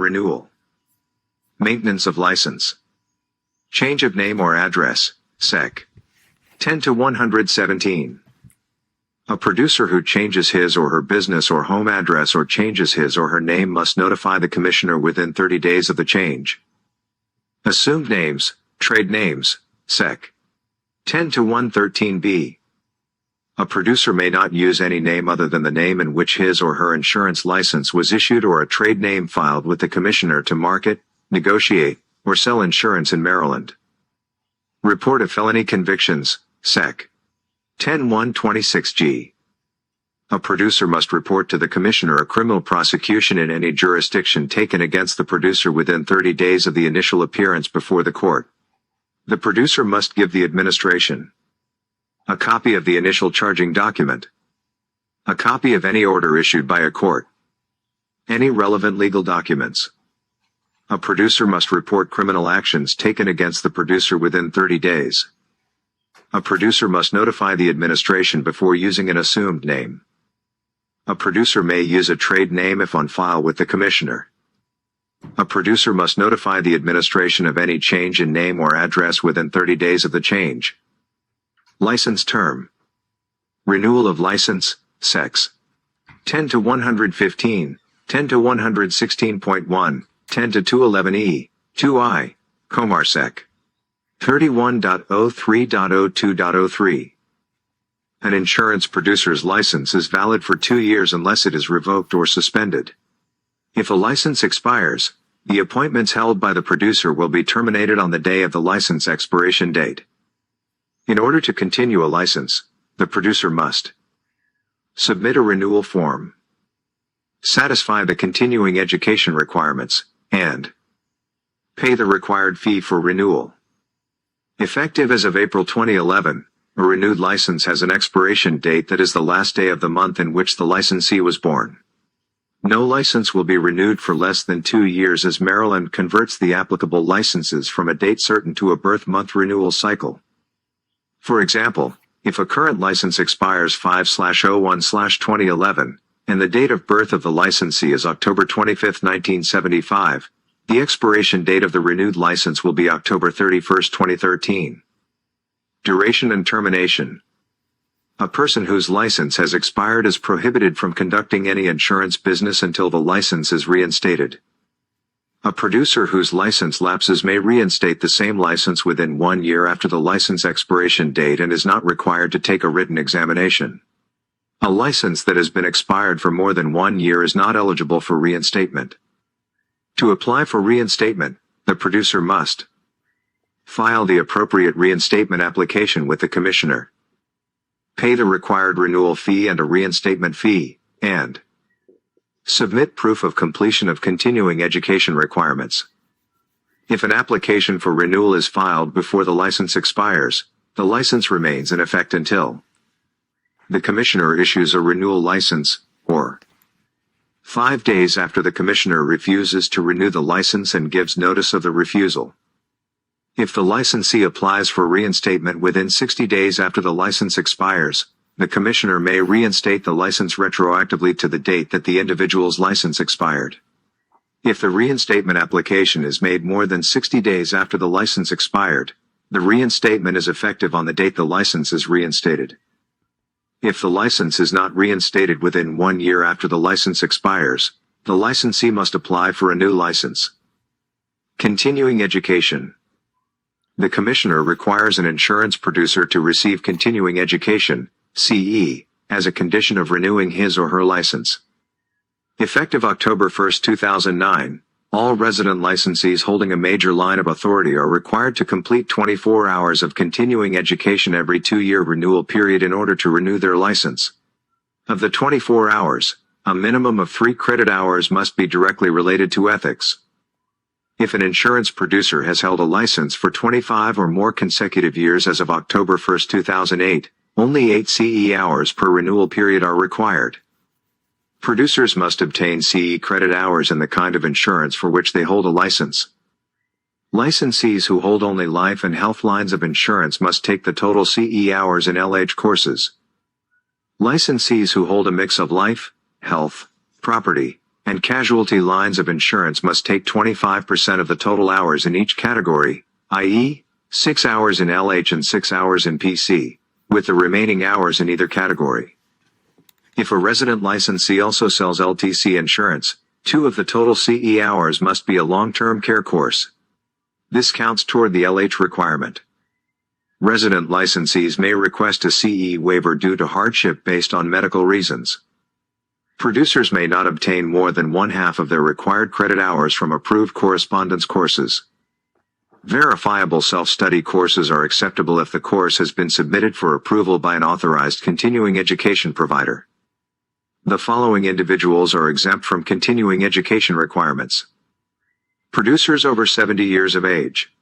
Renewal. Maintenance of license. Change of name or address, Sec. 10-117. A producer who changes his or her business or home address or changes his or her name must notify the Commissioner within 30 days of the change. Assumed names, trade names, Sec. 10-113b. A producer may not use any name other than the name in which his or her insurance license was issued or a trade name filed with the Commissioner to market, negotiate, or sell insurance in Maryland. Report of felony convictions, Sec. 10-126g. A producer must report to the Commissioner a criminal prosecution in any jurisdiction taken against the producer within 30 days of the initial appearance before the court. The producer must give the administration a copy of the initial charging document, a copy of any order issued by a court, any relevant legal documents. A producer must report criminal actions taken against the producer within 30 days. A producer must notify the administration before using an assumed name. A producer may use a trade name if on file with the Commissioner. A producer must notify the administration of any change in name or address within 30 days of the change. License term. Renewal of license, Secs. 10-115, 10-116.1, 10-211e, 2i, Comarsec. 31.03.02.03. An insurance producer's license is valid for 2 years unless it is revoked or suspended. If a license expires, the appointments held by the producer will be terminated on the day of the license expiration date. In order to continue a license, the producer must submit a renewal form, satisfy the continuing education requirements, and pay the required fee for renewal. Effective as of April 2011, a renewed license has an expiration date that is the last day of the month in which the licensee was born. No license will be renewed for less than 2 years as Maryland converts the applicable licenses from a date certain to a birth month renewal cycle. For example, if a current license expires 5/01/2011, and the date of birth of the licensee is October 25, 1975, the expiration date of the renewed license will be October 31, 2013. Duration and termination. A person whose license has expired is prohibited from conducting any insurance business until the license is reinstated. A producer whose license lapses may reinstate the same license within 1 year after the license expiration date and is not required to take a written examination. A license that has been expired for more than 1 year is not eligible for reinstatement. To apply for reinstatement, the producer must file the appropriate reinstatement application with the Commissioner, pay the required renewal fee and a reinstatement fee, and submit proof of completion of continuing education requirements. If an application for renewal is filed before the license expires, the license remains in effect until the Commissioner issues a renewal license, or 5 days after the Commissioner refuses to renew the license and gives notice of the refusal. If the licensee applies for reinstatement within 60 days after the license expires, the Commissioner may reinstate the license retroactively to the date that the individual's license expired. If the reinstatement application is made more than 60 days after the license expired, the reinstatement is effective on the date the license is reinstated. If the license is not reinstated within 1 year after the license expires, the licensee must apply for a new license. Continuing education. The Commissioner requires an insurance producer to receive continuing education, CE, as a condition of renewing his or her license. Effective October 1, 2009, all resident licensees holding a major line of authority are required to complete 24 hours of continuing education every 2-year renewal period in order to renew their license. Of the 24 hours, a minimum of 3 credit hours must be directly related to ethics. If an insurance producer has held a license for 25 or more consecutive years as of October 1, 2008, only 8 CE hours per renewal period are required. Producers must obtain CE credit hours in the kind of insurance for which they hold a license. Licensees who hold only life and health lines of insurance must take the total CE hours in LH courses. Licensees who hold a mix of life, health, property, and casualty lines of insurance must take 25% of the total hours in each category, i.e., 6 hours in LH and 6 hours in PC, with the remaining hours in either category. If a resident licensee also sells LTC insurance, 2 of the total CE hours must be a long-term care course. This counts toward the LH requirement. Resident licensees may request a CE waiver due to hardship based on medical reasons. Producers may not obtain more than 1/2 of their required credit hours from approved correspondence courses. Verifiable self-study courses are acceptable if the course has been submitted for approval by an authorized continuing education provider. The following individuals are exempt from continuing education requirements: producers over 70 years of age,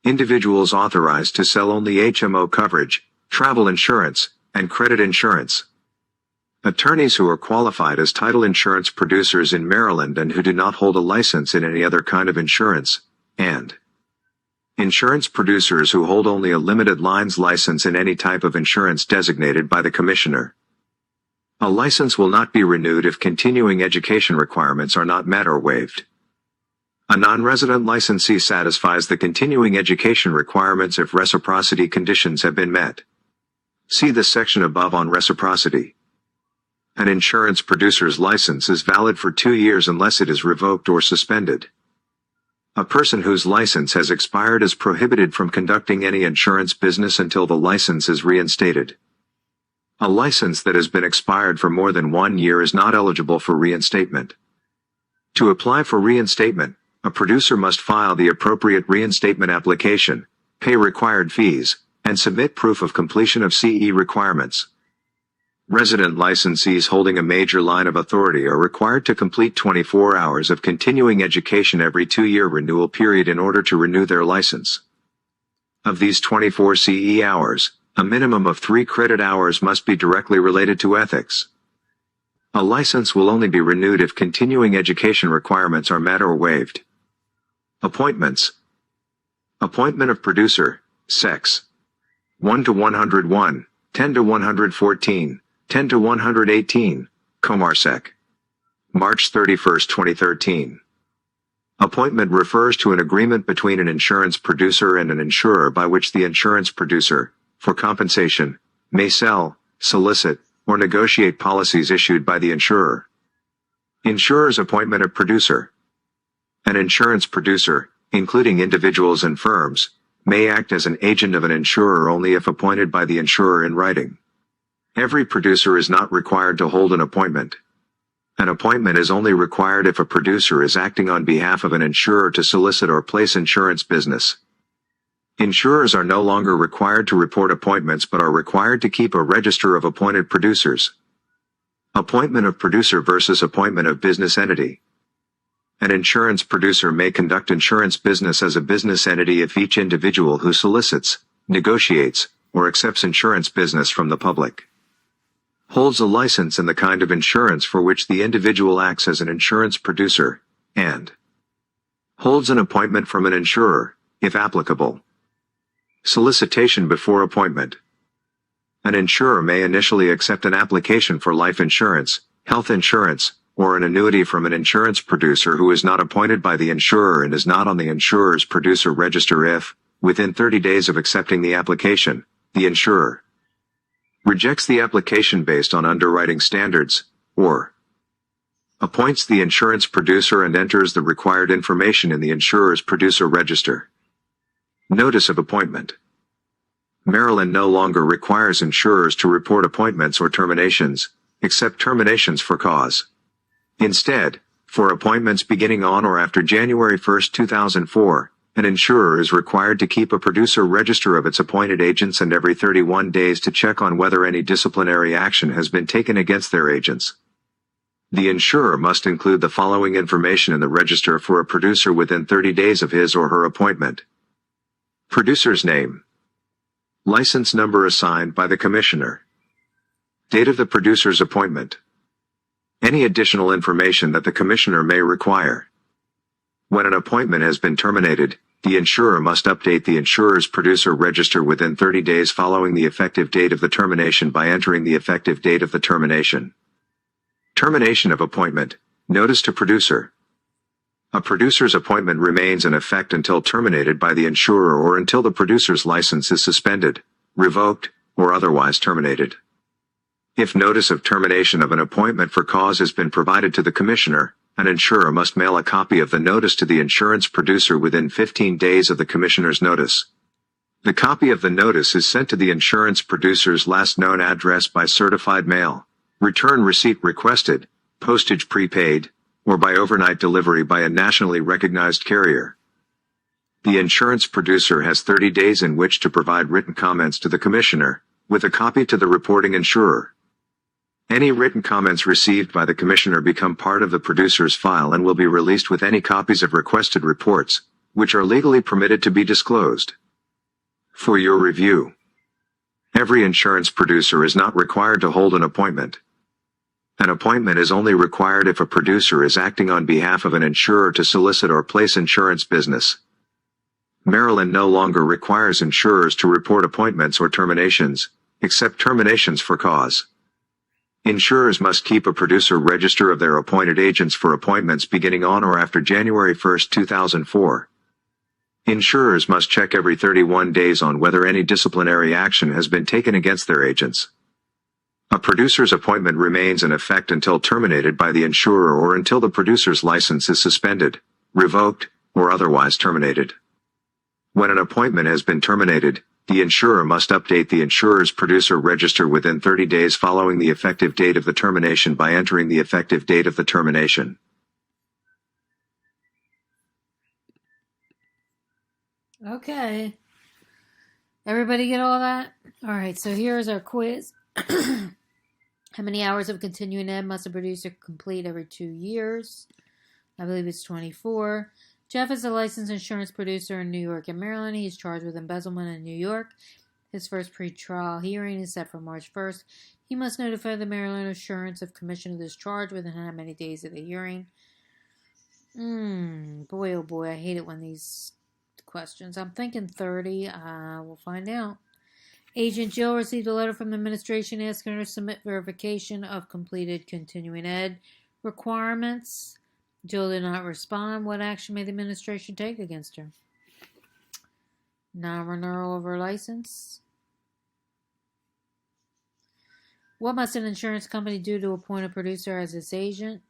individuals authorized to sell only HMO coverage, travel insurance, and credit insurance, attorneys who are qualified as title insurance producers in Maryland and who do not hold a license in any other kind of insurance, and insurance producers who hold only a limited lines license in any type of insurance designated by the Commissioner. A license will not be renewed if continuing education requirements are not met or waived. A non-resident licensee satisfies the continuing education requirements if reciprocity conditions have been met. See the section above on reciprocity. An insurance producer's license is valid for 2 years unless it is revoked or suspended. A person whose license has expired is prohibited from conducting any insurance business until the license is reinstated. A license that has been expired for more than 1 year is not eligible for reinstatement. To apply for reinstatement, a producer must file the appropriate reinstatement application, pay required fees, and submit proof of completion of CE requirements. Resident licensees holding a major line of authority are required to complete 24 hours of continuing education every 2-year renewal period in order to renew their license. Of these 24 CE hours, a minimum of 3 credit hours must be directly related to ethics. A license will only be renewed if continuing education requirements are met or waived. Appointments. Appointment of producer, sex. 1 to 101, 10 to 114, 10 to 118, Comarsec. March 31, 2013. Appointment refers to an agreement between an insurance producer and an insurer by which the insurance producer, for compensation, may sell, solicit, or negotiate policies issued by the insurer. Insurer's appointment of producer. An insurance producer, including individuals and firms, may act as an agent of an insurer only if appointed by the insurer in writing. Every producer is not required to hold an appointment. An appointment is only required if a producer is acting on behalf of an insurer to solicit or place insurance business. Insurers are no longer required to report appointments but are required to keep a register of appointed producers. Appointment of producer versus appointment of business entity. An insurance producer may conduct insurance business as a business entity if each individual who solicits, negotiates, or accepts insurance business from the public holds a license in the kind of insurance for which the individual acts as an insurance producer, and holds an appointment from an insurer, if applicable. Solicitation before appointment. An insurer may initially accept an application for life insurance, health insurance, or an annuity from an insurance producer who is not appointed by the insurer and is not on the insurer's producer register if, within 30 days of accepting the application, the insurer rejects the application based on underwriting standards, or appoints the insurance producer and enters the required information in the insurer's producer register. Notice of appointment. Maryland no longer requires insurers to report appointments or terminations, except terminations for cause. Instead, for appointments beginning on or after January 1, 2004, an insurer is required to keep a producer register of its appointed agents and every 31 days to check on whether any disciplinary action has been taken against their agents. The insurer must include the following information in the register for a producer within 30 days of his or her appointment. Producer's name. License number assigned by the Commissioner. Date of the producer's appointment. Any additional information that the Commissioner may require. When an appointment has been terminated, the insurer must update the insurer's producer register within 30 days following the effective date of the termination by entering the effective date of the termination. Termination of appointment. Notice to producer. A producer's appointment remains in effect until terminated by the insurer or until the producer's license is suspended, revoked, or otherwise terminated. If notice of termination of an appointment for cause has been provided to the commissioner, an insurer must mail a copy of the notice to the insurance producer within 15 days of the commissioner's notice. The copy of the notice is sent to the insurance producer's last known address by certified mail, return receipt requested, postage prepaid, or by overnight delivery by a nationally recognized carrier. The insurance producer has 30 days in which to provide written comments to the commissioner, with a copy to the reporting insurer. Any written comments received by the commissioner become part of the producer's file and will be released with any copies of requested reports, which are legally permitted to be disclosed. For your review. Every insurance producer is not required to hold an appointment. An appointment is only required if a producer is acting on behalf of an insurer to solicit or place insurance business. Maryland no longer requires insurers to report appointments or terminations, except terminations for cause. Insurers must keep a producer register of their appointed agents for appointments beginning on or after January 1, 2004. Insurers must check every 31 days on whether any disciplinary action has been taken against their agents. A producer's appointment remains in effect until terminated by the insurer or until the producer's license is suspended, revoked, or otherwise terminated. When an appointment has been terminated, the insurer must update the insurer's producer register within 30 days following the effective date of the termination by entering the effective date of the termination. Okay. Everybody get all that? All right, so here's our quiz. How many hours of continuing ed must a producer complete every 2 years? I believe it's 24. Jeff is a licensed insurance producer in New York and Maryland. He is charged with embezzlement in New York. His first pretrial hearing is set for March 1st. He must notify the Maryland Insurance of commission of this charge within how many days of the hearing? Boy, oh boy, I hate it when these questions. I'm thinking 30. We'll find out. Agent Jill received a letter from the administration asking her to submit verification of completed continuing ed requirements. Jill did not respond. What action may the administration take against her? Non-renewal of her license. What must an insurance company do to appoint a producer as its agent?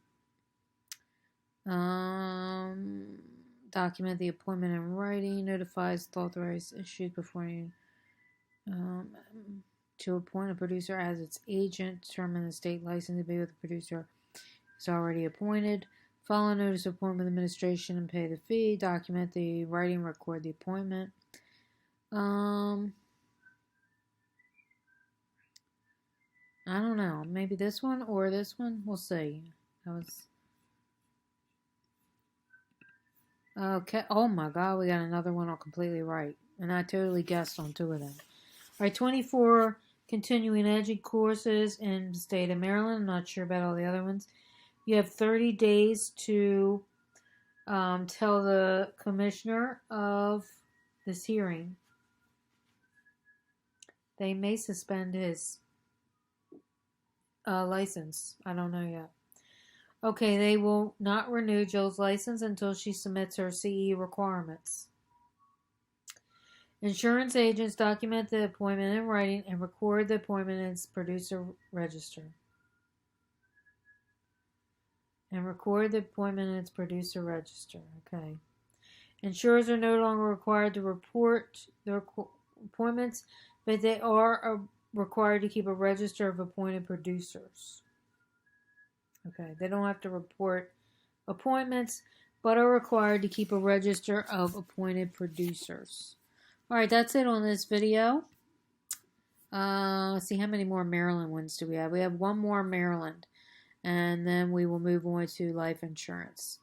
Document the appointment in writing. Notifies the authorized issues before you. To appoint a producer as its agent. Determine the state license to be with the producer is already appointed. Follow notice of appointment administration and pay the fee. Document the writing. Record the appointment. I don't know. Maybe this one or this one. We'll see. That was okay. Oh my God, we got another one all completely right, and I totally guessed on 2 of them. All right, 24 continuing ed courses in the state of Maryland. I'm not sure about all the other ones. You have 30 days to tell the commissioner of this hearing. They may suspend his license. I don't know yet. Okay, they will not renew Jill's license until she submits her CE requirements. Insurance agents document the appointment in writing and record the appointment in its producer register. Okay. Insurers are no longer required to report their appointments, but they are required to keep a register of appointed producers. Okay, they don't have to report appointments, but are required to keep a register of appointed producers. All right, that's it on this video. Let's see, how many more Maryland ones do we have? We have one more Maryland, and then we will move on to life insurance.